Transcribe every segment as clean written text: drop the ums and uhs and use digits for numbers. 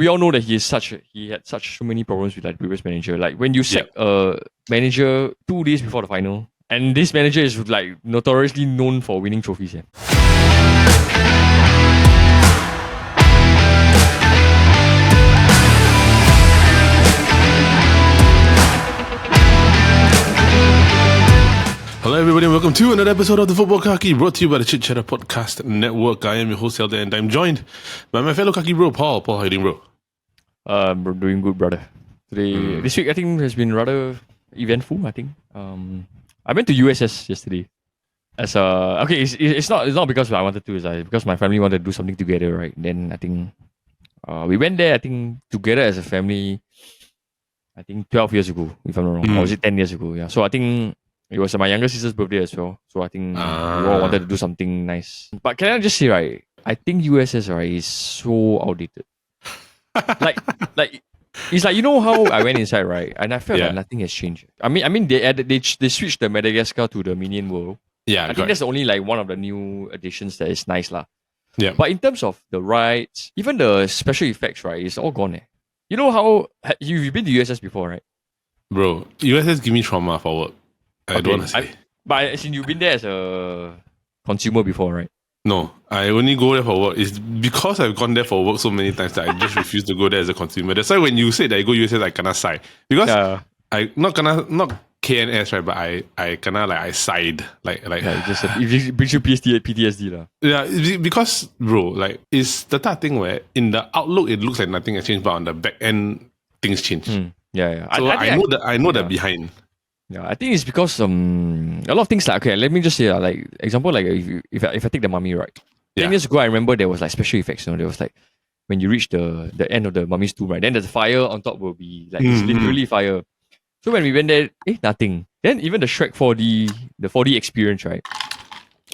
we all know that he had so many problems with like previous manager. Like when you sack a manager 2 days before the final, and this manager is like notoriously known for winning trophies. Hello everybody and welcome to another episode of the Football Kaki, brought to you by the Chit Podcast Network. I am your host Helder and I'm joined by my fellow Kaki bro, Paul. Paul, how you doing, bro? We're doing good, brother. This week I think has been rather eventful. I think I went to USS yesterday. It's not because I wanted to, it's because my family wanted to do something together, right? Then I think we went there. I think together as a family. I think 12 years ago, if I'm not wrong, or was it 10 years ago? Yeah. So I think it was my younger sister's birthday as well. So I think we all wanted to do something nice. But can I just say, right? I think USS, right, is so outdated. like it's like, you know how I went inside, right? And I felt like nothing has changed. I mean they switched the Madagascar to the Minion World. Yeah. I think that's only like one of the new additions that is nice lah. Yeah. But in terms of the rides, even the special effects, right, it's all gone. You know how you've been to USS before, right? Bro, USS give me trauma for work. I don't want to say. But as in, you've been there as a consumer before, right? No, I only go there for work. It's because I've gone there for work so many times that I just refuse to go there as a consumer. That's why when you say that I go USS, I kinda sigh. Because I not KNS, right? But I kinda like I sighed. It brings you PTSD lah. Yeah, because bro, like it's the type of thing where in the outlook it looks like nothing has changed, but on the back end things change. Yeah. So I know that behind. Yeah, I think it's because a lot of things like, okay, let me just say like example, like if I take the mummy ride. 10 years ago I remember there was like special effects, there was like when you reach the end of the mummy's tomb, right? Then there's fire on top will be like it's literally fire. So when we went there, nothing. Then even the Shrek 4D, the 4D experience, right?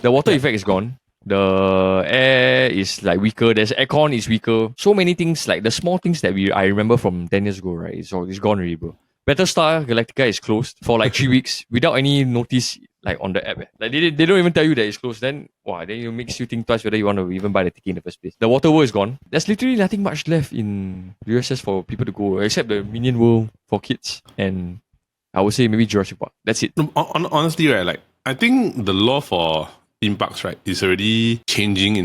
The water effect is gone. The air is like weaker. There's aircon is weaker. So many things, like the small things that I remember from 10 years ago, right? It's gone already, bro. Battlestar Galactica is closed for like 3 weeks without any notice like on the app. Like they don't even tell you that it's closed. Then it makes you think twice whether you want to even buy the ticket in the first place. The water world is gone. There's literally nothing much left in USS for people to go except the Minion World for kids and I would say maybe Jurassic Park. That's it. Honestly, right, like I think the law for theme parks, right, is already changing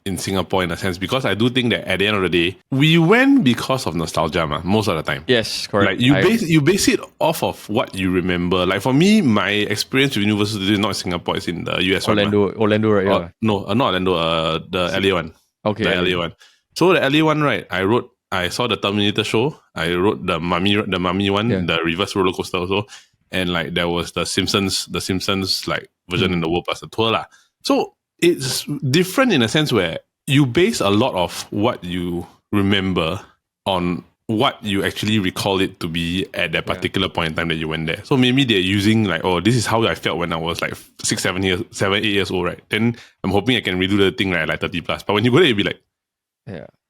in Singapore in a sense, because I do think that at the end of the day, we went because of nostalgia, most of the time. Yes, correct. Like you base it off of what you remember. Like for me, my experience with Universal Studios is not in Singapore, it's in the US Orlando, right? Yeah. No, not Orlando, the LA one. Okay. The LA one. So the LA one, right, I saw the Terminator show, I rode the mummy one, the reverse roller coaster also, and like there was the Simpsons like version in the World Plus the tour lah. So it's different in a sense where you base a lot of what you remember on what you actually recall it to be at that particular point in time that you went there. So maybe they're using like, this is how I felt when I was like 7, 8 years old, right? Then I'm hoping I can redo the thing, right, like 30 plus. But when you go there, you'll be like,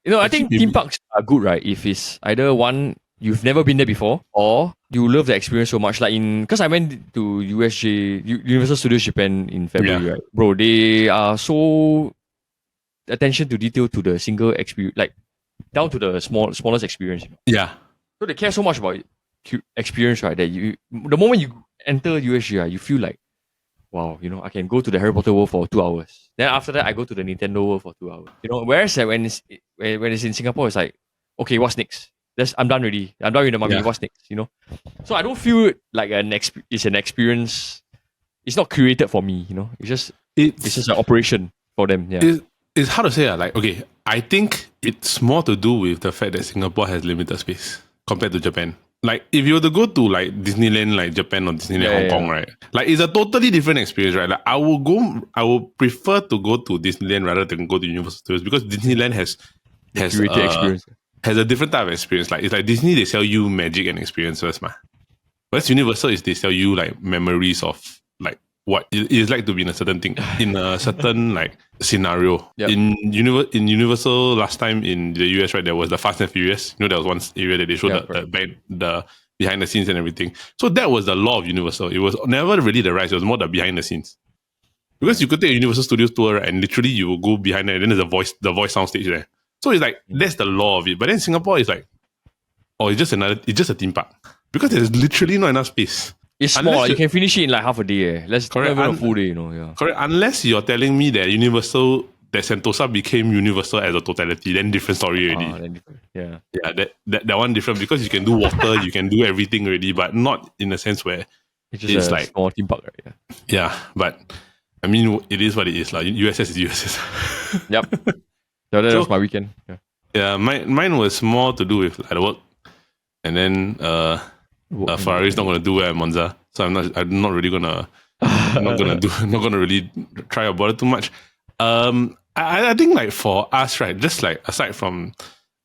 I think theme parks are good, right? If it's either one, you've never been there before, or you love the experience so much. Like because I went to Universal Studios Japan in February, right? Bro, they are so attention to detail to the single experience, like down to the smallest experience. Yeah. So they care so much about experience, right? That the moment you enter USG, right, you feel like, wow, I can go to the Harry Potter world for 2 hours. Then after that, I go to the Nintendo world for 2 hours. Whereas when it's in Singapore, it's like, okay, what's next? I'm done already. I'm done with the mummy. What's next? So I don't feel like it's an experience. It's not curated for me. It's just an operation for them. Yeah. It's hard to say. Like, okay, I think it's more to do with the fact that Singapore has limited space compared to Japan. Like, if you were to go to like Disneyland, like Japan or Disneyland Hong Kong, right? Like, it's a totally different experience, right? Like, I would prefer to go to Disneyland rather than go to Universal Studios, because Disneyland has experience. Has a different type of experience. Like, it's like Disney, they sell you magic and experiences, Whereas Universal is they sell you like memories of like what it is like to be in a certain thing, in a certain like scenario. Yep. In Universal last time in the US, right, there was the Fast and Furious. There was one area that they showed the behind the scenes and everything. So that was the law of Universal. It was never really the rides, it was more the behind the scenes. Because you could take a Universal Studios tour, right, and literally you will go behind there and then there's the voice sound stage there. So it's like, that's the law of it. But then Singapore is like, it's just a theme park. Because there's literally not enough space. It's small. You can finish it in like half a day. Let's correct, not even a full day, Yeah. Correct. Unless you're telling me that Sentosa became universal as a totality, then different story already. Yeah. Yeah, that one different because you can do water, you can do everything already, but not in a sense where it's like small theme park, right? Yeah, but I mean, it is what it is. Like USS is USS. Yep. So that was my weekend. Yeah, mine was more to do with the work, and then Ferrari's not gonna do well at Monza, so I'm not really gonna really try or bother too much. I think like for us, right, just like aside from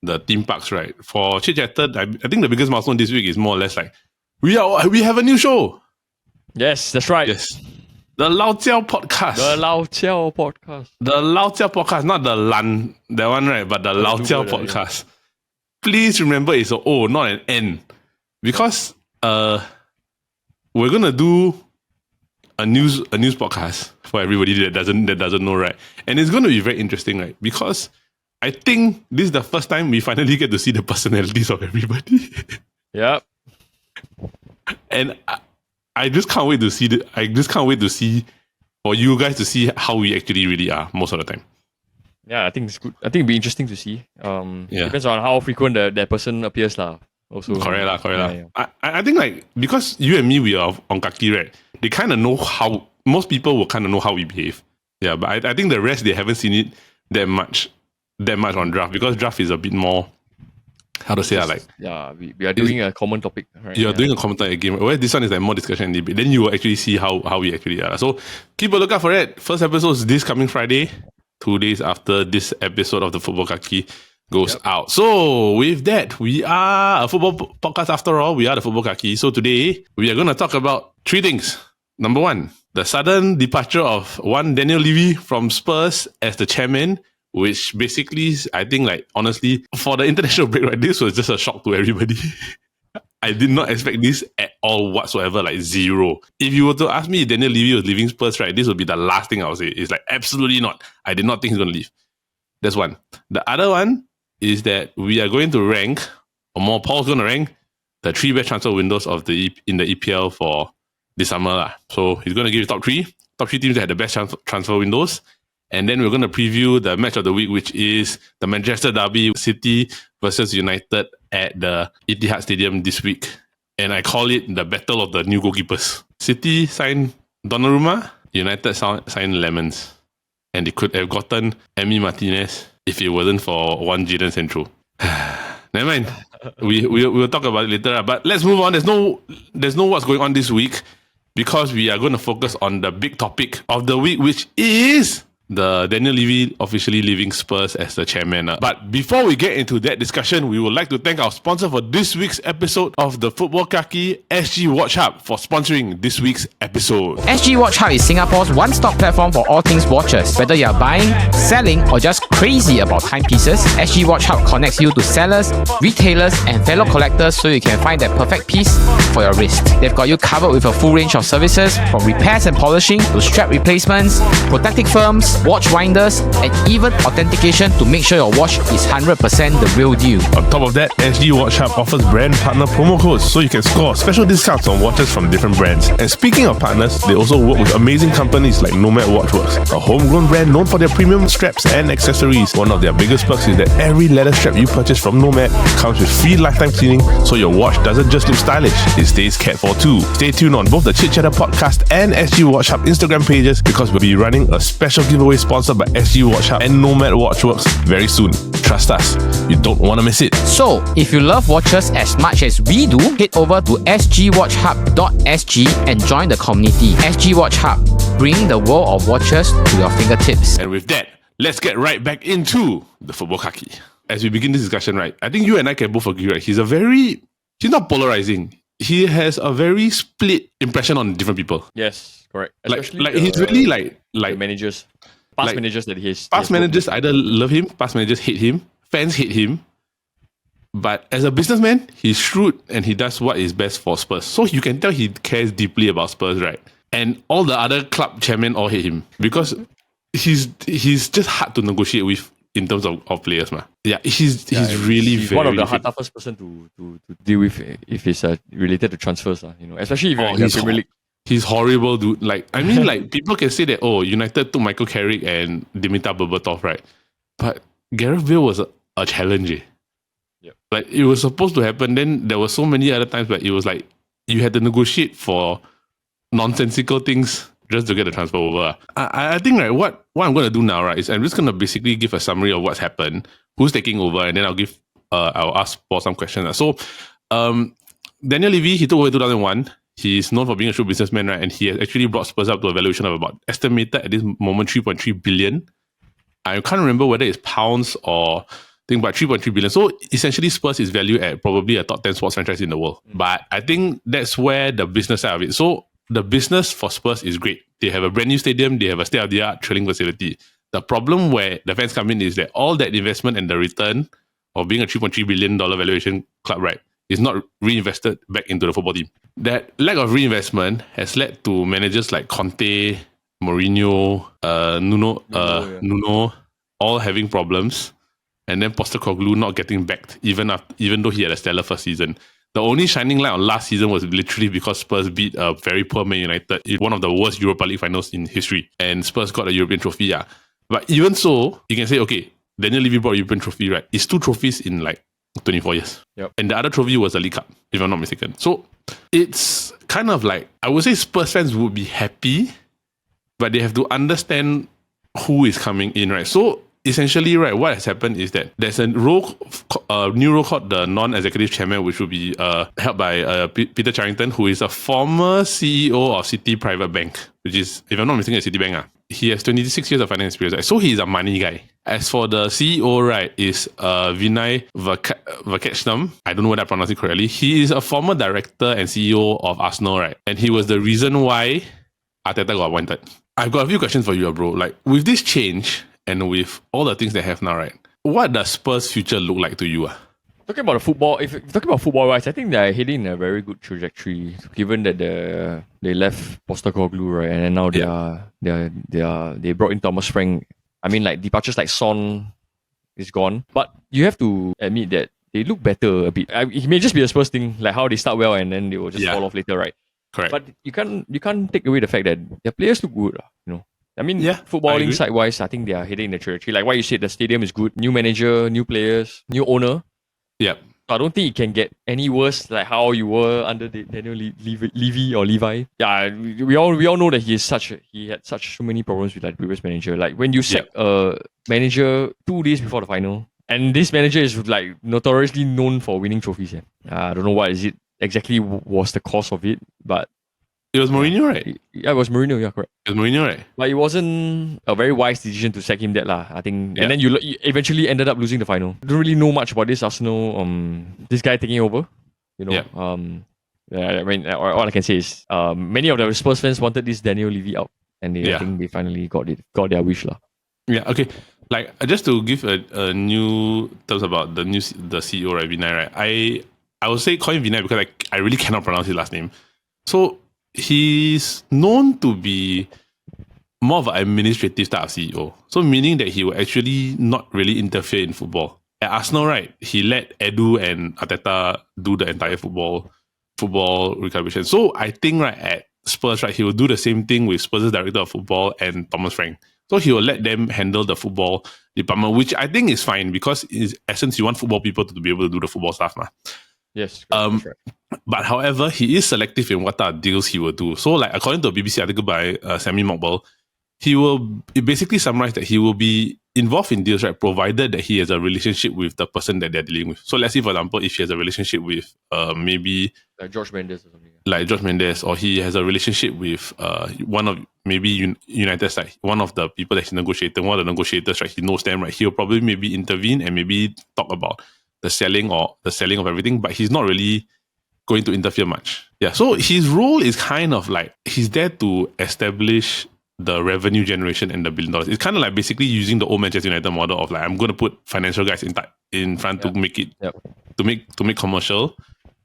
the theme parks, right, for Chit Chatted, I think the biggest milestone this week is more or less like we have a new show. Yes, that's right. Yes. The Lao Jiao podcast. The Lao Jiao podcast. The Lao Jiao podcast, not the Lan, that one, right? But the Lao Jiao podcast. Yeah. Please remember it's an O, not an N. Because we're gonna do a news podcast for everybody that doesn't know, right? And it's gonna be very interesting, right? Because I think this is the first time we finally get to see the personalities of everybody. Yep. And I just can't wait to see for you guys to see how we actually really are most of the time. Yeah, I think it's good. I think it'll be interesting to see. Depends on how frequent that person appears lah. Also, correct. Yeah. I think like because you and me we are on Kaki, right? They kind of know how most people will kind of know how we behave. Yeah, but I think the rest they haven't seen it that much on draft because draft is a bit more. How to say we are doing a common topic. Right? You're doing a common topic game. Where this one is like more discussion and debate. Then you will actually see how we actually are. So keep a lookout for it. First episode is this coming Friday, 2 days after this episode of the Football Kaki goes out. So with that, we are a football podcast after all. We are the Football Kaki. So today we are going to talk about 3 things. Number 1, the sudden departure of one Daniel Levy from Spurs as the chairman. Which basically, I think, like, honestly, for the international break, right, this was just a shock to everybody. I did not expect this at all whatsoever, like zero. If you were to ask me if Daniel Levy was leaving Spurs, right, this would be the last thing I would say. It's like, absolutely not. I did not think he's going to leave. That's one. The other one is that we are going to rank, or more, Paul's going to rank the 3 best transfer windows in the EPL for this summer. So he's going to give you top 3 teams that had the best transfer windows. And then we're going to preview the match of the week, which is the Manchester Derby, City versus United at the Etihad Stadium this week. And I call it the battle of the new goalkeepers. City signed Donnarumma, United signed Lemons. And they could have gotten Emi Martinez if it wasn't for one Jadon Sancho. Never mind. We'll talk about it later. But let's move on. There's no what's going on this week because we are going to focus on the big topic of the week, which is the Daniel Levy officially leaving Spurs as the chairman. But before we get into that discussion, we would like to thank our sponsor for this week's episode of the Football Kaki, SG Watch Hub, for sponsoring this week's episode. SG Watch Hub is Singapore's one-stop platform for all things watches. Whether you are buying, selling, or just crazy about timepieces, SG Watch Hub connects you to sellers, retailers, and fellow collectors so you can find that perfect piece for your wrist. They've got you covered with a full range of services from repairs and polishing to strap replacements, protective firms, watch winders, and even authentication to make sure your watch is 100% the real deal. On top of that, SG Watch Hub offers brand partner promo codes so you can score special discounts on watches from different brands. And speaking of partners, they also work with amazing companies like Nomad Watchworks, a homegrown brand known for their premium straps and accessories. One of their biggest perks is that every leather strap you purchase from Nomad comes with free lifetime cleaning, so your watch doesn't just look stylish, it stays cared for too. Stay tuned on both the Chit Chatter podcast and SG Watch Hub Instagram pages because we'll be running a special giveaway sponsored by SG Watch Hub and Nomad Watchworks very soon. Trust us, you don't want to miss it. So, if you love watches as much as we do, head over to sgwatchhub.sg and join the community. SG Watch Hub, bringing the world of watches to your fingertips. And with that, let's get right back into the Football Kaki. As we begin this discussion, right, I think you and I can both agree, right, he's not polarizing. He has a very split impression on different people. Yes, correct. Especially he's really like managers. Past managers that he has. Past managers either love him, past managers hate him, fans hate him. But as a businessman, he's shrewd and he does what is best for Spurs. So you can tell he cares deeply about Spurs, right? And all the other club chairmen all hate him because he's just hard to negotiate with in terms of players, ma. Yeah, he's really he's very one of the fake. toughest person to deal with if it's related to transfers, especially if you're in the Premier League. He's horrible, dude. Like, I mean, like, people can say that, oh, United took Michael Carrick and Dimitar Berbatov, right? But Gareth Bale was a challenge. Yep. Like, it was supposed to happen. Then there were so many other times where it was like, you had to negotiate for nonsensical things just to get the transfer over. I think, right, what I'm going to do now, right, is I'm just going to basically give a summary of what's happened, who's taking over, and then I'll ask for some questions. So, Daniel Levy, he took over in 2001. He's known for being a shrewd businessman, right? And he has actually brought Spurs up to a valuation of about, estimated at this moment, 3.3 billion. I can't remember whether it's pounds or thing, but 3.3 billion. So essentially, Spurs is valued at probably a top 10 sports franchise in the world. But I think that's where the business side of it. So the business for Spurs is great. They have a brand new stadium. They have a state-of-the-art training facility. The problem where the fans come in is that all that investment and the return of being a $3.3 billion valuation club, right, is not reinvested back into the football team. That lack of reinvestment has led to managers like Conte, Mourinho, Nuno, all having problems, and then Postecoglou not getting backed, even though he had a stellar first season. The only shining light on last season was literally because Spurs beat a very poor Man United in one of the worst Europa League finals in history, and Spurs got a European trophy. Yeah, but even so, you can say, okay, Daniel Levy brought a European trophy, right? It's 2 trophies in like 24 years. Yep. And the other trophy was the League Cup, if I'm not mistaken. So it's kind of like, I would say Spurs fans would be happy, but they have to understand who is coming in, right? So essentially, right, what has happened is that there's a new role called the non-executive chairman, which will be held by Peter Charrington, who is a former CEO of City Private Bank, which is, if I'm not mistaken, Citibank. He has 26 years of finance experience, right? So he's a money guy. As for the CEO, right, is Vinay Vakechnam. I don't know whether I pronounced it correctly. He is a former director and CEO of Arsenal, right? And he was the reason why Arteta got appointed. I've got a few questions for you, bro. Like, with this change and with all the things they have now, right, what does Spurs' future look like to you? Talking about the football, if talking about football-wise, I think they're heading in a very good trajectory, given that they left Postecoglou, right, and then now they brought in Thomas Frank. I mean, like, departures like Son is gone, but you have to admit that they look better a bit. It may just be a Spurs thing, like how they start well and then they will just fall off later, right? Correct. But you can't take away the fact that their players look good, I mean, footballing side-wise, I think they are heading in the trajectory. Like what you said, the stadium is good. New manager, new players, new owner. Yep. So I don't think it can get any worse like how you were under Daniel Levy or Levi. Yeah, we all know that he had so many problems with like previous manager. Like when you sack a manager 2 days before the final, and this manager is like notoriously known for winning trophies. I don't know what is it exactly was the cause of it, but it was Mourinho, right? Yeah, it was Mourinho. Yeah, correct. It was Mourinho, right? But it wasn't a very wise decision to sack him I think. Yeah. And then you eventually ended up losing the final. Don't really know much about this Arsenal, this guy taking over. I mean, all I can say is many of the Spurs fans wanted this Daniel Levy out. And I think they finally got their wish. Yeah, okay. Like, just to give a new terms about the CEO, right, Vinay, right? I would say call him Vinay because I really cannot pronounce his last name. So he's known to be more of an administrative type of CEO. So meaning that he will actually not really interfere in football. At Arsenal, right, he let Edu and Arteta do the entire football recalibration. So I think, right, at Spurs, right, he will do the same thing with Spurs' director of football and Thomas Frank. So he will let them handle the football department, which I think is fine because in essence, you want football people to be able to do the football stuff. Yes. That's right. But however, he is selective in what type of deals he will do. So, like, according to a BBC article by Sammy Mokbel, it basically summarized that he will be involved in deals, right, provided that he has a relationship with the person that they're dealing with. So let's say, for example, if he has a relationship with maybe like George Mendes or something. Like George Mendes, or he has a relationship with one of maybe United's, like one of the people that he's negotiating, one of the negotiators, right? He knows them, right? He'll probably maybe intervene and maybe talk about the selling of everything, but he's not really going to interfere much. Yeah. So his role is kind of like he's there to establish the revenue generation and the $1 billion. It's kind of like basically using the old Manchester United model of like, I'm going to put financial guys in front to make it to make commercial.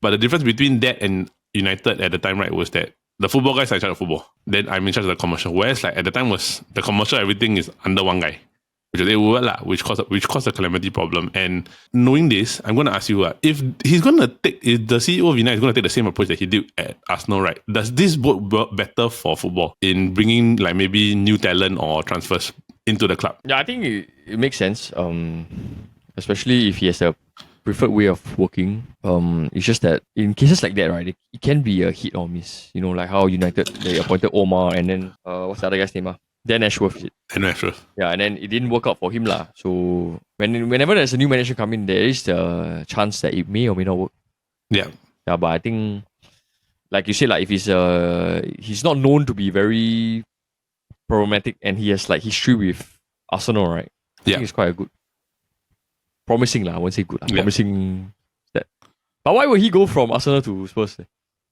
But the difference between that and United at the time, right, was that the football guys are in charge of football. Then I'm in charge of the commercial. Whereas like at the time was the commercial, everything is under one guy. which was 8 Woodward lah, which caused a calamity problem. And knowing this, I'm going to ask you, if he's going to take, if the CEO of United is going to take the same approach that he did at Arsenal, right? Does this work better for football in bringing like maybe new talent or transfers into the club? Yeah, I think it makes sense. Especially if he has a preferred way of working. It's just that in cases like that, right, it can be a hit or miss. You know, like how United they appointed Omar and then what's the other guy's name? Dan Ashworth. Dan Ashworth. Yeah, and then it didn't work out for him lah. So whenever there's a new manager come in, there is the chance that it may or may not work. Yeah. Yeah, but I think, like you said, like if he's not known to be very problematic and he has like history with Arsenal, right? I think it's quite a good, promising lah. I won't say good lah. Yeah. Promising that. But why would he go from Arsenal to Spurs?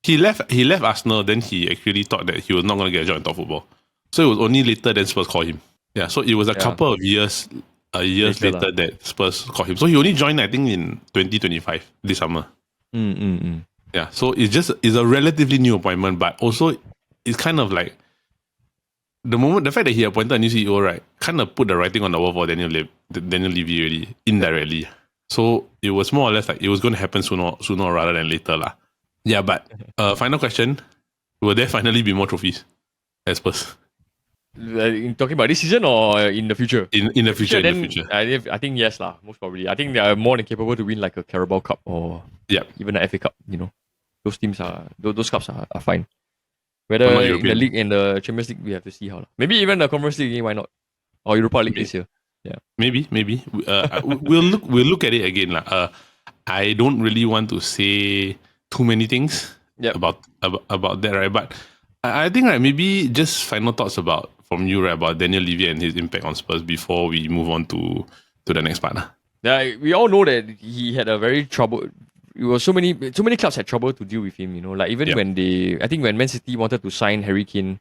He left Arsenal, then he actually thought that he was not going to get a job in top football. So it was only later that Spurs called him. Yeah, so it was a couple of years later that Spurs called him. So he only joined, I think, in 2025, this summer. Yeah, so it's a relatively new appointment, but also it's kind of like the fact that he appointed a new CEO, right, kind of put the writing on the wall for Daniel Levy already, indirectly. So it was more or less like it was going to happen sooner rather than later lah. Yeah, but final question: will there finally be more trophies at Spurs? Talking about this season or in the future? In the future, I think yes lah, most probably. I think they are more than capable to win like a Carabao Cup or even an FA Cup. You know, those teams those cups are fine. Whether in the league and the Champions League, we have to see how. Maybe even the Conference League, why not? Or Europa League this year. Yeah. Maybe. We'll look at it again lah. I don't really want to say too many things about that, right? But I think maybe just final thoughts from you, right, about Daniel Levy and his impact on Spurs before we move on to the next part. Yeah, we all know that he had a very trouble. It was so many clubs had trouble to deal with him. You know, like even when when Man City wanted to sign Harry Kane,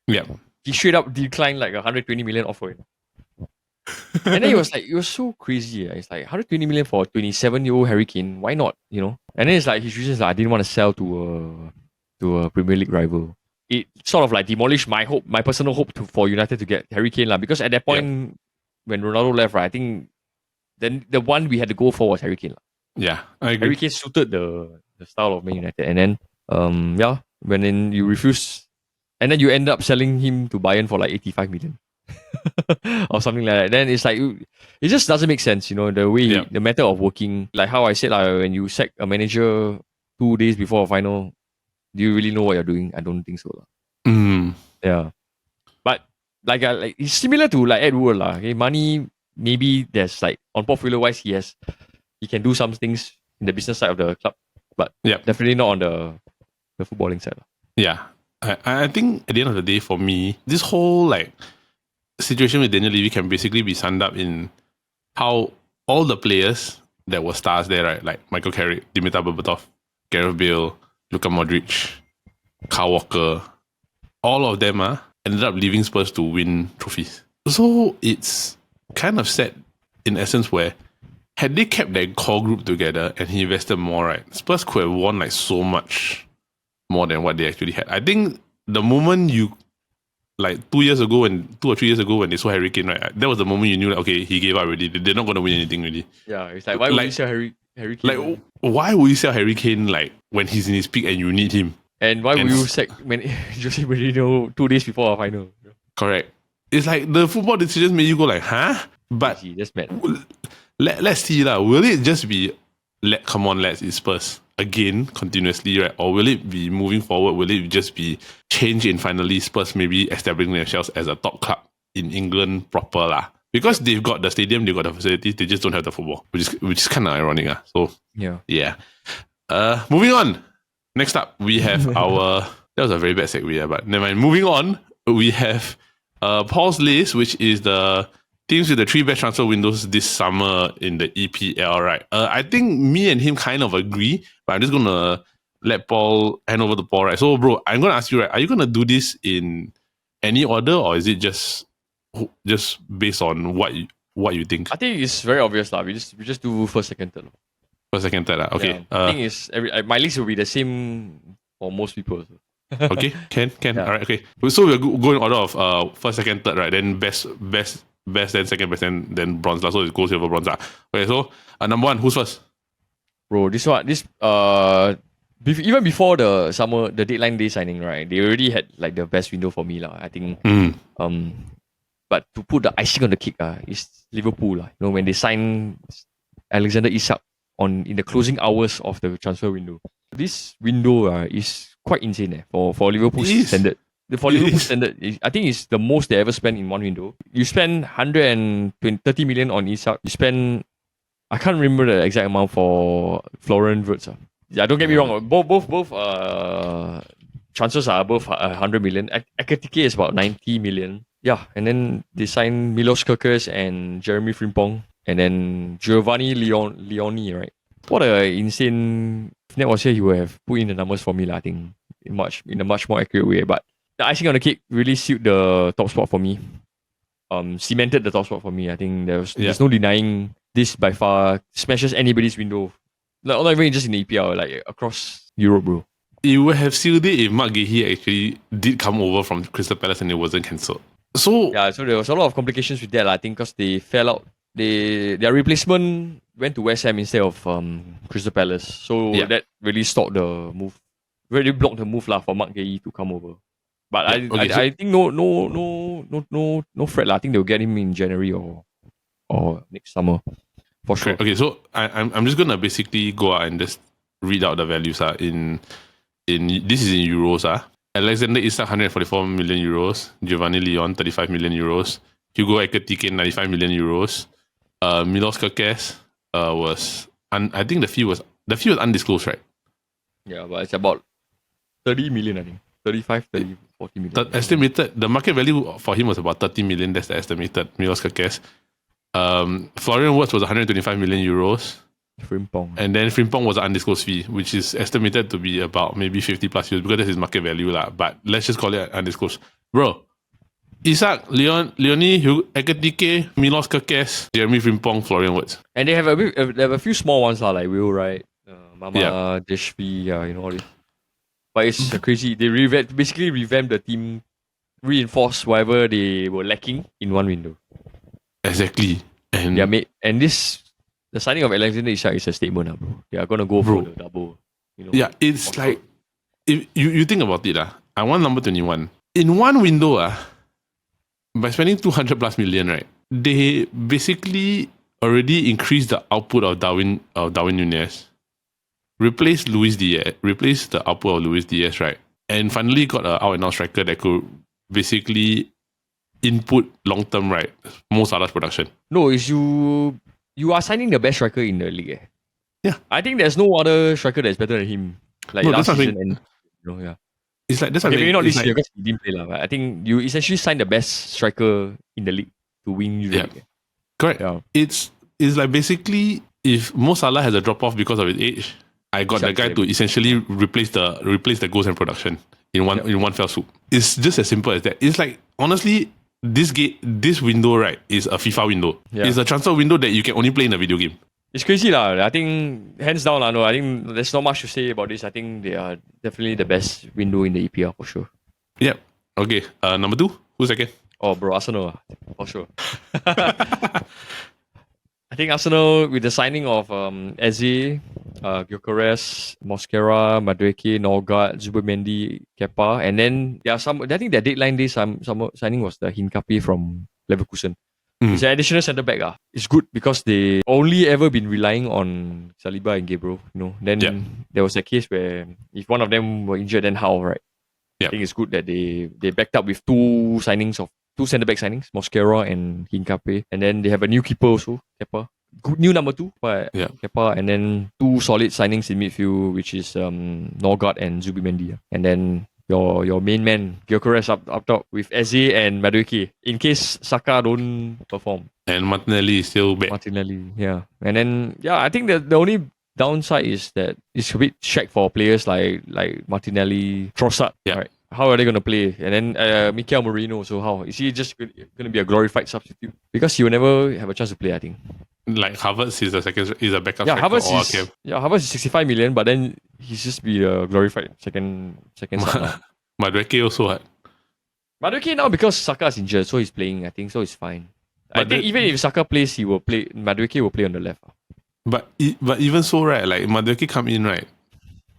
he straight up declined like 120 million offer. And then it was so crazy. It's like 120 million for a 27-year-old Harry Kane. Why not? You know, and then it's like his reasons like I didn't want to sell to a Premier League rival. It sort of like demolished my personal hope for United to get Harry Kane lah. Because at that point, when Ronaldo left, right, I think then the one we had to go for was Harry Kane lah. Yeah, I agree. Harry Kane suited the style of Man United, and then when then you refuse, and then you end up selling him to Bayern for like 85 million or something like that. Then it's like it just doesn't make sense, you know, the way the matter of working. Like how I said, when you sack a manager 2 days before a final. Do you really know what you're doing? I don't think so. Yeah. But like it's similar to like Ed Woodward lah. Okay, money, maybe there's like on portfolio wise he can do some things in the business side of the club, but definitely not on the footballing side. Yeah. I think at the end of the day for me, this whole like situation with Daniel Levy can basically be summed up in how all the players that were stars there, right? Like Michael Carrick, Dimitar Berbatov, Gareth Bale, Luka Modric, Kyle Walker, all of them ended up leaving Spurs to win trophies. So it's kind of sad in essence where had they kept that core group together and he invested more, right, Spurs could have won like so much more than what they actually had. I think the moment you like 2 or 3 years ago when they saw Harry Kane, right, that was the moment you knew like, okay, he gave up already. They're not going to win anything really. Yeah, it's like why would you sell Harry Kane? Like, why would you sell Harry Kane like when he's in his peak and you need him? And why would you sack Jose Mourinho 2 days before our final? Correct. It's like the football decisions made you go like, huh? But that's mad. Let's see lah. Will it just be come on lads, it's Spurs again continuously, right? Or will it be moving forward? Will it just be change in finally Spurs maybe establishing themselves as a top club in England proper lah? Because they've got the stadium, they've got the facilities, they just don't have the football, which is kind of ironic. So yeah. Moving on. Next up, we have our... That was a very bad segue, but never mind. Moving on, we have Paul's list, which is the teams with the 3 best transfer windows this summer in the EPL, right? I think me and him kind of agree, but I'm just going to hand over to Paul, right? So, bro, I'm going to ask you, right, are you going to do this in any order, or is it just based on what you think? I think it's very obvious lah. We just do first, second, third. First, second, third. Okay. Yeah, I think my list will be the same for most people. Okay, can. Yeah. All right, okay. So we're going in order of first, second, third, right? Then best best, then second best, then bronze. So it's gold, silver, bronze. Okay, so number one, who's first? Bro, even before the deadline day signing, right? They already had like the best window for me, lah. I think. But to put the icing on the cake, is Liverpool, lah. When they signed Alexander Isak in the closing hours of the transfer window. This window is quite insane for Liverpool's standard. For Liverpool standard, I think it's the most they ever spent in one window. You spend 130 million on Isak. You spend, I can't remember the exact amount for Florian Wirtz. Yeah, don't get me wrong. Both transfers are above 100 million. Ekatike is about 90 million. Yeah, and then they signed Milos Kerkers and Jeremy Frimpong, and then Giovanni Leoni, right? What a insane! If Ned was here, he would have put in the numbers for me, I think, in a much more accurate way. But the icing on the cake really sealed the top spot for me. Cemented the top spot for me. I think there's no denying this by far smashes anybody's window. Like, not even just in the EPL, like across Europe, bro. It would have sealed it if Mark Gahey actually did come over from Crystal Palace and it wasn't cancelled. So there was a lot of complications with that, I think, because they fell out. Their replacement went to West Ham instead of Crystal Palace. So that really stopped the move. Really blocked the move for Mark Gahey to come over. But I think no fret. I think they'll get him in January or next summer. For sure. Okay, so I'm just gonna basically go out and just read out the values. In this is in euros. Alexander Isak 144 million euros, Giovanni Leon 35 million euros, Hugo Ekatike 95 million euros, Milos Kerkez was I think the fee was undisclosed, right? Yeah, but it's about 30 million, I think. 35, 30, 40 million. The market value for him was about 30 million. That's the estimated. Milos Kerkez. Florian Wirtz was 125 million euros. Frimpong. And then Frimpong was an undisclosed fee, which is estimated to be about maybe 50 plus euros because that's his market value. But let's just call it undisclosed. Bro, Isak, Leonie, Ekatike, Milos Kerkez, Jeremy Frimpong, Florian Wirtz. And they have a few small ones like Will, right? Mama, Deshvi, all this. But it's crazy. They basically revamped the team, reinforced whatever they were lacking in one window. Exactly. And the signing of Alexander Isak is a statement, bro. They are gonna go for the double. Yeah, it's like if you think about it, I want number 21. In one window, by spending 200 plus million, right? They basically already increased the output of Darwin Núñez, replaced the output of Luis Diaz, right? And finally got an out-and-out striker that could basically input long-term, right? Mo Salah's production. No, it's you are signing the best striker in the league. Yeah. I think there's no other striker that's better than him. Like last season It's like that's maybe not this year because he didn't play, but I think you essentially signed the best striker in the league to win the league. Correct. Yeah. It's like basically if Mo Salah has a drop off because of his age, I got the guy to essentially replace the goals and production in one fell swoop. It's just as simple as that. It's like honestly, this window, right, is a FIFA window. Yeah. It's a transfer window that you can only play in a video game. It's crazy, lah. I think hands down, no. I think there's not much to say about this. I think they are definitely the best window in the EPL for sure. Yep. Okay. Number 2. Who's second? Oh, bro, Arsenal, for sure. I think Arsenal with the signing of Eze, Gyökeres, Mosquera, Madueke, Norgard, Zubimendi, Kepa, and then there are some. I think their deadline day signing was the Hincapié from Leverkusen. It's an additional centre back. It's good because they only ever been relying on Saliba and Gabriel. Then there was a case where if one of them were injured, then how, right? I think it's good that they backed up with two centre back signings, Mosquera and Hincapié, and then they have a new keeper also, Kepa. Good new number 2, Kepa, and then 2 solid signings in midfield, which is Norgard and Zubimendi. And then your main man, Gyökeres up top with Eze and Madueke, in case Saka don't perform. And Martinelli is still back. Yeah. And then, I think the only downside is that it's a bit shaky for players like Martinelli, Trossard, right? How are they going to play? And then Mikel Merino, so how? Is he just going to be a glorified substitute? Because he will never have a chance to play, I think. Like Havertz is a backup striker. Havertz is 65 million, but then he's just be a glorified second sub. Madueke also. Madueke now because Saka is injured, so he's playing. I think so. It's fine. I think even if Saka plays, he will play. Madueke will play on the left. But even so, right? Like Madueke come in, right?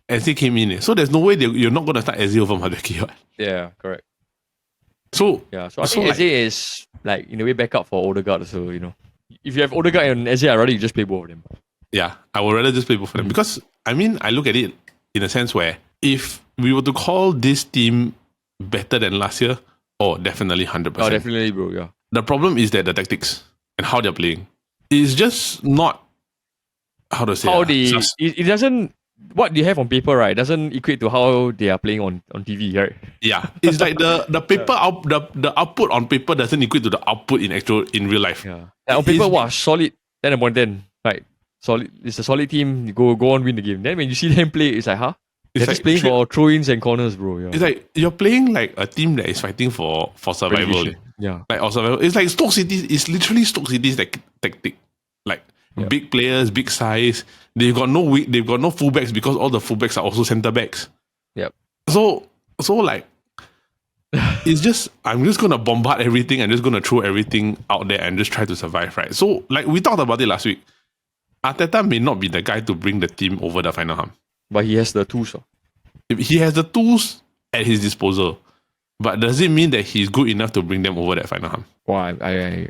Eze came in, so there's no way you're not gonna start Eze over Madueke, right? Yeah, correct. So I think Eze is like in a way backup for Odegaard. So if you have Odegaard and Eze, I'd rather you just play both of them. Yeah, I would rather just play both of them because I look at it in a sense where if we were to call this team better than last year, definitely 100%. Oh, definitely, bro. Yeah. The problem is that the tactics and how they're playing is just not how to say. It doesn't. What they have on paper, right, doesn't equate to how they are playing on TV, right? Yeah, it's like the paper the output on paper doesn't equate to the output in real life. Yeah, on paper, solid 10 upon 10, right? Solid. It's a solid team. You go on, win the game. Then when you see them play, it's like, they're just playing for throw-ins and corners, bro. Yeah. It's like you're playing like a team that is fighting for survival. Yeah, like or survival. It's like Stoke City. It's literally Stoke City's like tactic, like. Yep. Big players, big size. They've got no fullbacks because all the fullbacks are also centre backs. Yep. So like, it's just I'm just gonna bombard everything. I'm just gonna throw everything out there and just try to survive, right? So like we talked about it last week. Arteta may not be the guy to bring the team over the final hump, but he has the tools. He has the tools at his disposal, but does it mean that he's good enough to bring them over that final hump? Well, I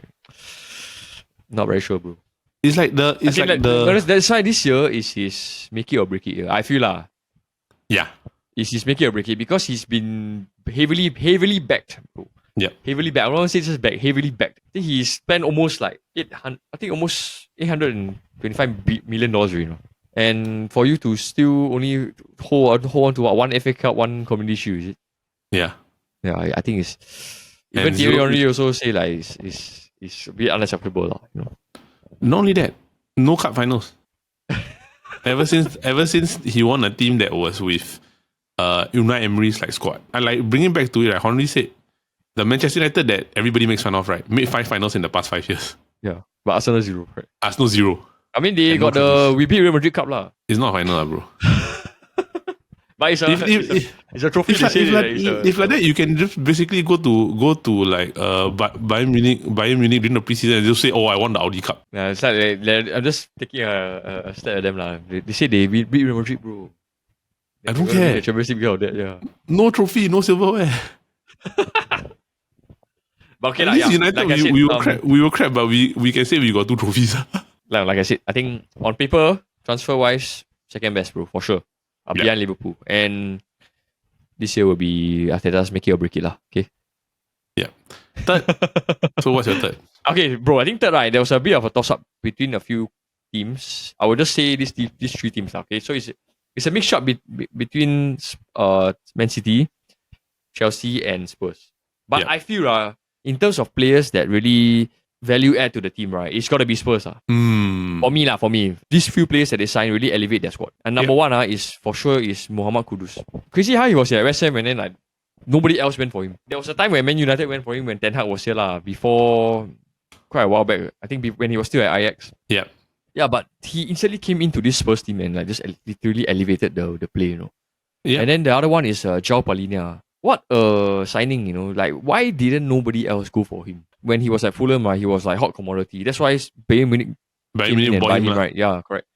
not very sure, bro. It's like that's why this year is his make it or break it year. I feel Yeah. It's his make it or break it because he's been heavily backed, bro. Yeah. Heavily backed. I don't want to say just backed, heavily backed. I think he spent almost like almost $825 million, And for you to still only hold on to one FA Cup, one Community Shield, is it? Yeah. Yeah, I think it's even Thierry Henry also say like it's a bit unacceptable, Not only that, no cup finals. ever since he won a team that was with Unai Emery's like squad. I like bringing back to it. Like Henry said, the Manchester United that everybody makes fun of, right? Made 5 finals in the past 5 years. Yeah, but Arsenal 0, right? Arsenal 0. I mean, they got we beat Real Madrid Cup lah. It's not a final, bro. But it's a trophy. If like that, you can just basically go to like Bayern Munich during the preseason and just say, I won the Audi Cup. Yeah, it's like I'm just taking a step at them lah. They say they beat Real Madrid, bro. I don't care. Champions League because of that, yeah. No trophy, no silverware. But okay, at least United, like we were crap, but we can say we got 2 trophies. Like I said, I think on paper, transfer wise, second best, bro, for sure. Behind Liverpool. And this year will be Arteta's make it or break it lah. Okay. Yeah. Third. So what's your third? Okay, bro. I think third, right? There was a bit of a toss up between a few teams. I would just say these 3 teams. Okay, so it's a mix up between Man City, Chelsea, and Spurs. But I feel in terms of players that really value add to the team, right? It's got to be Spurs. For me, these few players that they sign really elevate their squad. And number one is for sure is Mohamed Kudus. Crazy how he was here at West Ham and then like nobody else went for him. There was a time when Man United went for him when Ten Hag was here before quite a while back. I think when he was still at Ajax. Yeah. Yeah, but he instantly came into this Spurs team and like just literally elevated the play, Yeah. And then the other one is João Palhinha. What a signing, Like why didn't nobody else go for him? When he was at Fulham, he was like hot commodity. That's why Bayern Munich came in and buy him, right? Yeah, correct.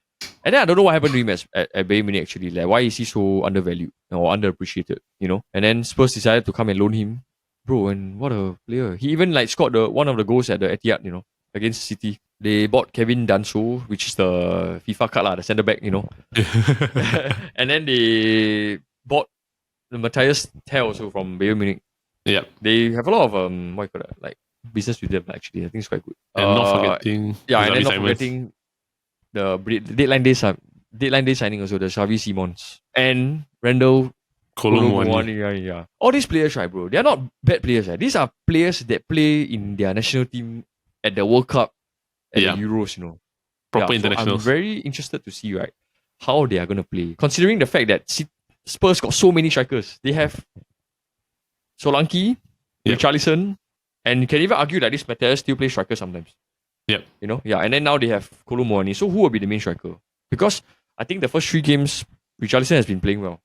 And then I don't know what happened to him at Bayern Munich actually. Like why is he so undervalued or underappreciated? And then Spurs decided to come and loan him, bro. And what a player! He even like scored one of the goals at the Etihad, against City. They bought Kevin Danso, which is the FIFA card the centre back, And then they bought the Matthias Tell also from Bayern Munich. Yeah, they have a lot of like business with them actually. I think it's quite good. And not forgetting, and not forgetting the deadline day signing also the Xavi Simons and Randall Kolo Muani. Yeah. All these players, right, bro? They are not bad players. Right? These are players that play in their national team at the World Cup, at the Euros, Proper internationals. So I'm very interested to see, right, how they are going to play. Considering the fact that Spurs got so many strikers. They have Solanke, Richarlison, and you can even argue that this Matthias still plays striker sometimes. Yep. And then now they have Kolo Muani. So who will be the main striker? Because I think the first 3 games, Richarlison has been playing well.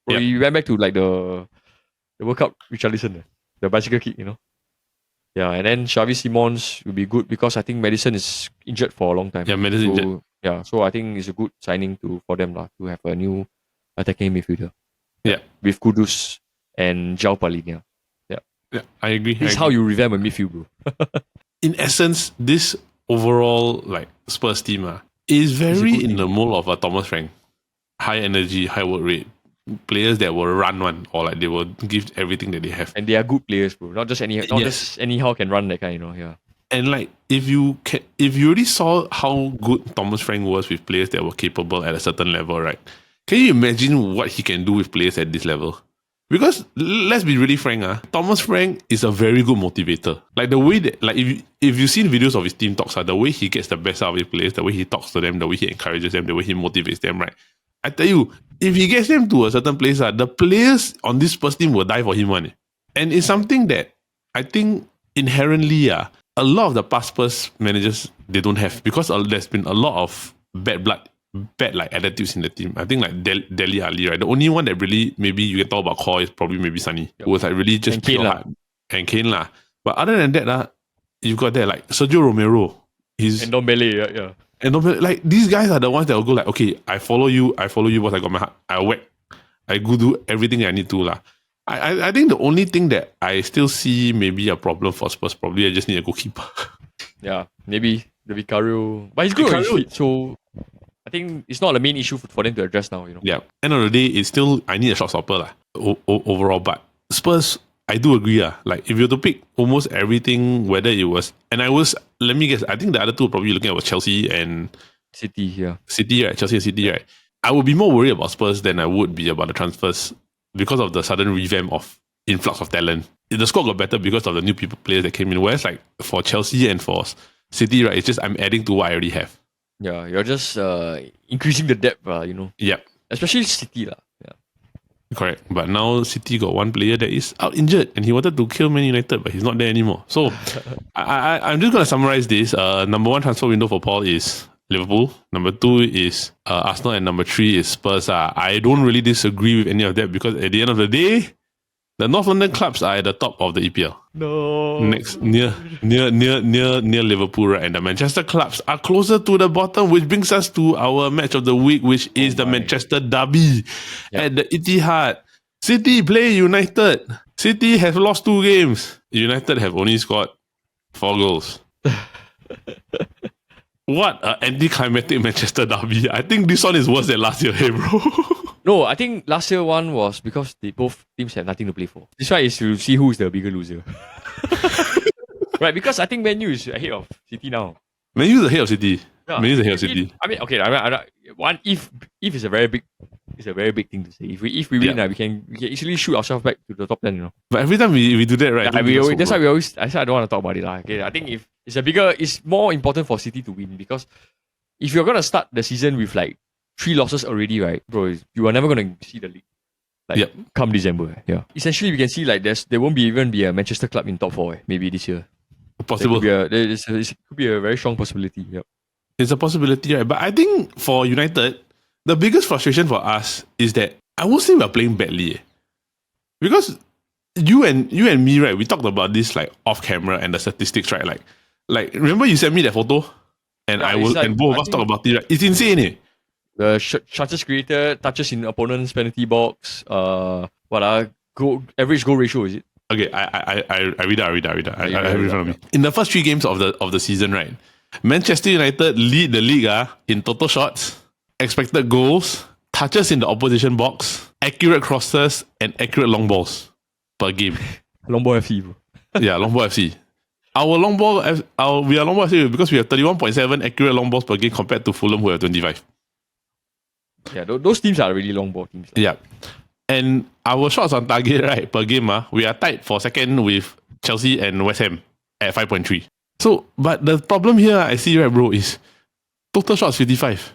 Yep. He went back to like the World Cup Richarlison, the bicycle kick, Yeah, and then Xavi Simons will be good because I think Madison is injured for a long time. Yeah, Madison injured. Yeah, so I think it's a good signing for them to have a new attacking midfielder. Yeah. With Kudus and João Palhinha. Yeah, I agree. This is how you revamp a midfield, bro. In essence, this overall like Spurs team is very in the mold of a Thomas Frank. High energy, high work rate. Players that will run one or like they will give everything that they have. And they are good players, bro. Not just anyhow can run that kind, Yeah. And like if you already saw how good Thomas Frank was with players that were capable at a certain level, right? Can you imagine what he can do with players at this level? Because let's be really frank, Thomas Frank is a very good motivator. Like the way that, like if you've seen videos of his team talks, the way he gets the best out of his players, the way he talks to them, the way he encourages them, the way he motivates them, right? I tell you, if he gets them to a certain place, the players on this Spurs team will die for him, And it's something that I think inherently, a lot of the past Spurs managers, they don't have, because there's been a lot of bad like attitudes in the team. I think like Dele Alli, right? The only one that really maybe you can talk about core is probably maybe Sonny, who was like really just pure heart. And Kane lah. But other than that, you've got there like Sergio Romero. And Ndombele, yeah. And Ndombele, like these guys are the ones that will go like, okay, I follow you, boss. I got my heart. I whack. I go do everything I need to lah. I think the only thing that I still see maybe a problem for Spurs, probably I just need a goalkeeper. Yeah, maybe the Vicario, but he's good on his feet, so I think it's not the main issue for them to address now, Yeah. End of the day, it's still, I need a shot stopper overall. But Spurs, I do agree. Like, if you were to pick almost everything, whether it was, and let me guess, I think the other two probably looking at was Chelsea and City, yeah. City, right? Chelsea and City, right? I would be more worried about Spurs than I would be about the transfers because of the sudden revamp of influx of talent. The squad got better because of the new players that came in. Whereas, like, for Chelsea and for City, right, it's just I'm adding to what I already have. Yeah, you're just increasing the depth, Yep. Especially City, Yeah. Correct. But now City got one player that is out injured and he wanted to kill Man United, but he's not there anymore. So I'm just going to summarize this. Number one transfer window for Paul is Liverpool. Number two is Arsenal. And number three is Spurs. I don't really disagree with any of that because at the end of the day, the North London clubs are at the top of the EPL. No. Next, near Liverpool, right? And the Manchester clubs are closer to the bottom, which brings us to our match of the week, which is the Manchester Derby at the Etihad. City play United. City have lost 2 games. United have only scored 4 goals. What an anticlimactic Manchester Derby. I think this one is worse than last year, hey bro. No, I think last year one was because both teams have nothing to play for. This one is to see who is the bigger loser. Right, because I think Man U is ahead of City now. Man U is ahead of City. Yeah. Man U is ahead of City. I mean, okay, one if is a very big thing to say. If we win, we can easily shoot ourselves back to the top 10, But every time we do that, right? Yeah, that's why we always. I said I don't want to talk about it, Okay, I think if it's more important for City to win because if you're gonna start the season with like 3 losses already, right, bro, you are never gonna see the league. Come December. Yeah. Essentially, we can see like there won't even be a Manchester club in top 4. Maybe this year. Possible. It could be a very strong possibility. Yep. It's a possibility, right? But I think for United, the biggest frustration for us is that I won't say we're playing badly. Because you and me, right, we talked about this like off camera and the statistics, right? Like remember you sent me that photo? And and both of us talk about it, right? It's insane, The chances created, touches in opponent's penalty box, average goal ratio, is it? Okay, I read it. I have it in front of me. In the first 3 games of the season, right, Manchester United lead the league in total shots, expected goals, touches in the opposition box, accurate crosses, and accurate long balls per game. Long ball FC, bro. Yeah, long ball FC. We are long ball FC because we have 31.7 accurate long balls per game compared to Fulham who have 25. Yeah, those teams are really long ball teams. Yeah. And our shots on target, right, per game, we are tied for second with Chelsea and West Ham at 5.3. So, but the problem here I see, right, bro, is total shots 55.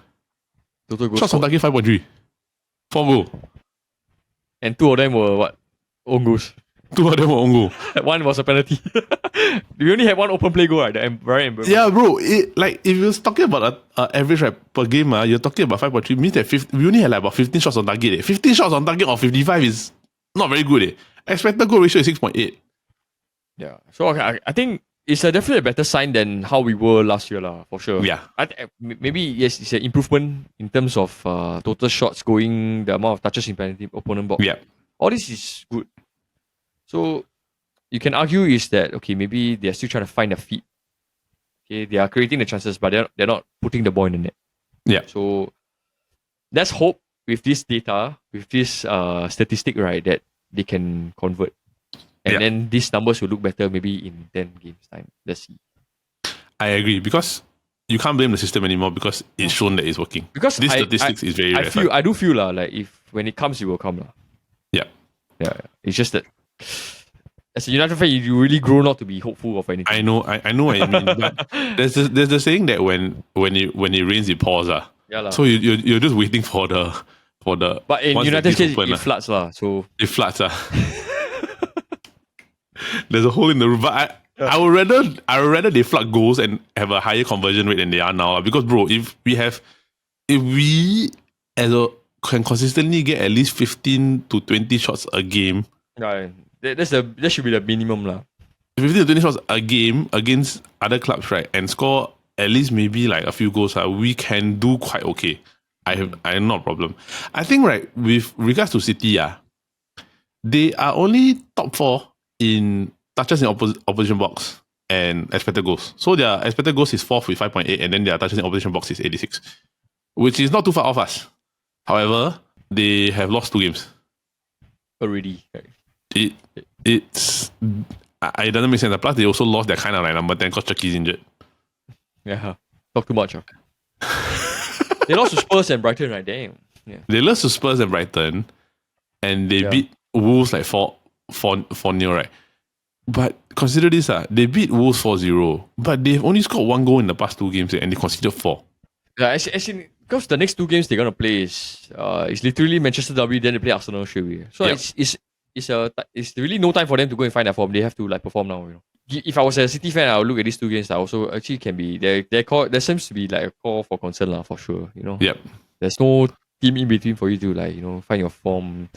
Total goals. Shots on target 5.3. 4 goals. And 2 of them were what? Own goals. 2 of them were own goal. One was a penalty. We only had 1 open play goal, right? Very embarrassing. Yeah, bro. If you're talking about an average right, per game, you're talking about 5.3. Means that we only had like about 15 shots on target. 15 shots on target of 55 is not very good. Expected goal ratio is 6.8. Yeah. So I think it's definitely a better sign than how we were last year, for sure. Yeah. Maybe yes, it's an improvement in terms of total shots going, the amount of touches in penalty opponent box. Yeah. All this is good. So you can argue is that okay, maybe they're still trying to find their feet. Okay, they are creating the chances, but they're not putting the ball in the net. Yeah. So let's hope with this data, with this statistic, right, that they can convert. And then these numbers will look better maybe in 10 games time. Let's see. I agree, because you can't blame the system anymore because it's shown that it's working. Because this statistics is very rare. I do feel like if when it comes, it will come. Yeah. Yeah. It's just that as a United fan, you really grow not to be hopeful of anything. I know what you mean. But there's the saying that when it rains, it pours. Yeah, so you're just waiting for the. But in United case, it floods So it floods There's a hole in the roof. But I would rather they flood goals and have a higher conversion rate than they are now. Because bro, if we can consistently get at least 15 to 20 shots a game. That should be the minimum 15 to 20 shots a game against other clubs, right? And score at least maybe like a few goals, we can do quite okay. I have no problem. I think right, with regards to City, they are only top 4 in touches in opposition box and expected goals. So their expected goals is 4th with 5.8, and then their touches in opposition box is 86, which is not too far off us. However, they have lost 2 games already. It doesn't make sense. Plus, they also lost their kind of like number 10 because Chucky's injured. Yeah, talk too much. They lost to Spurs and Brighton, right? Damn. Yeah. They lost to Spurs and Brighton, and they beat Wolves like 4-0, right? But consider this, they beat Wolves 4-0, but they've only scored 1 goal in the past 2 games, and they conceded 4. Yeah, actually, because the next 2 games they're gonna play is it's literally Manchester Derby, then they play Arsenal straight away. So it's really no time for them to go and find their form. They have to like perform now. If I was a City fan, I would look at these 2 games. I also actually can be there seems to be like a call for concern for sure. Yep. There's no team in between for you to find your form,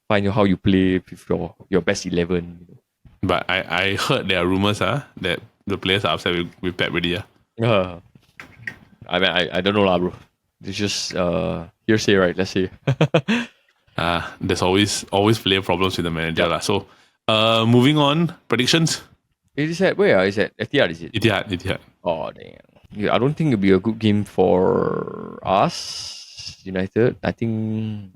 find how you play with your best 11. But I heard there are rumors that the players are upset with Pep already. I mean I don't know bro. It's just hearsay, right? Let's say. There's always player problems with the manager. So moving on, predictions. It is at where? Is it Etihad? Is it? Etihad. Oh damn! Yeah, I don't think it'll be a good game for us, United. I think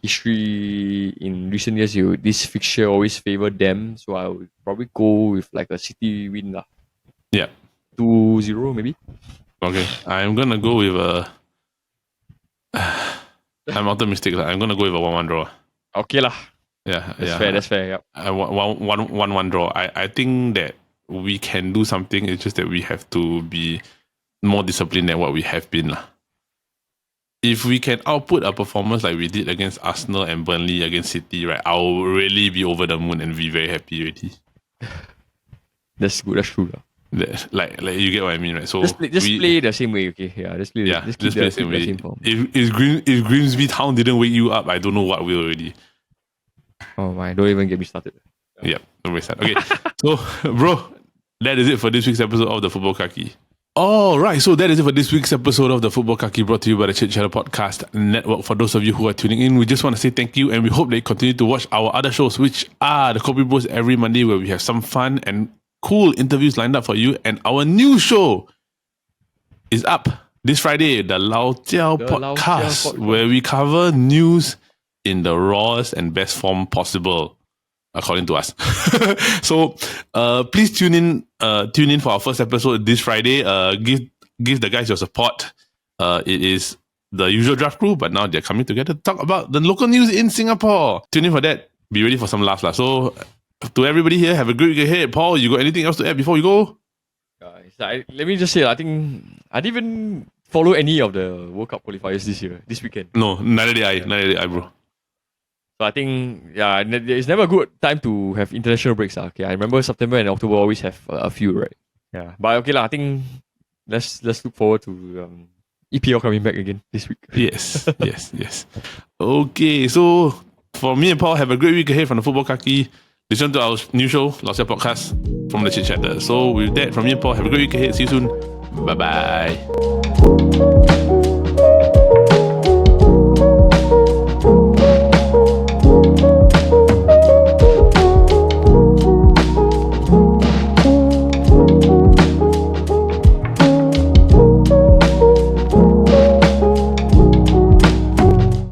history in recent years, this fixture always favoured them. So I would probably go with like a City win . Yeah. 2-0 maybe. Okay, I'm gonna go with a. I'm optimistic. I'm gonna go with a 1-1 draw. Okay lah. Yeah, That's fair. Yep. 1-1 draw. I think that we can do something. It's just that we have to be more disciplined than what we have been. If we can output a performance like we did against Arsenal and Burnley against City, right, I'll really be over the moon and be very happy already. That's good. That's true. Like you get what I mean, right? So just play the same way, okay? Yeah, just play the same way. If Grimsby Town didn't wake you up, I don't know what will already. Oh my! Don't even get me started. Yep, don't waste that. Okay, so bro, that is it for this week's episode of the Football Kaki. All right, so that is it for this week's episode of the Football Kaki, brought to you by the Chit Podcast Network. For those of you who are tuning in, we just want to say thank you, and we hope that you continue to watch our other shows, which are the Copy Bros every Monday, where we have some fun and cool interviews lined up for you, and our new show is up this Friday, the Lao Jiao Podcast, where we cover news in the rawest and best form possible, according to us. So please tune in for our first episode this Friday. Give the guys your support. It is the usual draft crew, but now they're coming together to talk about the local news in Singapore. Tune in for that. Be ready for some laughs. So to everybody here, have a great week ahead. Paul, you got anything else to add before we go? Let me just say, I think I didn't even follow any of the World Cup qualifiers this weekend. No, neither did I, bro. So I think, it's never a good time to have international breaks. Okay, I remember September and October always have a few, right? Yeah, but okay I think let's look forward to EPL coming back again this week. Yes. Okay, so for me and Paul, have a great week ahead from the Football Kaki. listen to our new show, Lost Your Podcast, from the Chit Chatter. So with that, from me, Paul, have a great week ahead. See you soon. Bye-bye.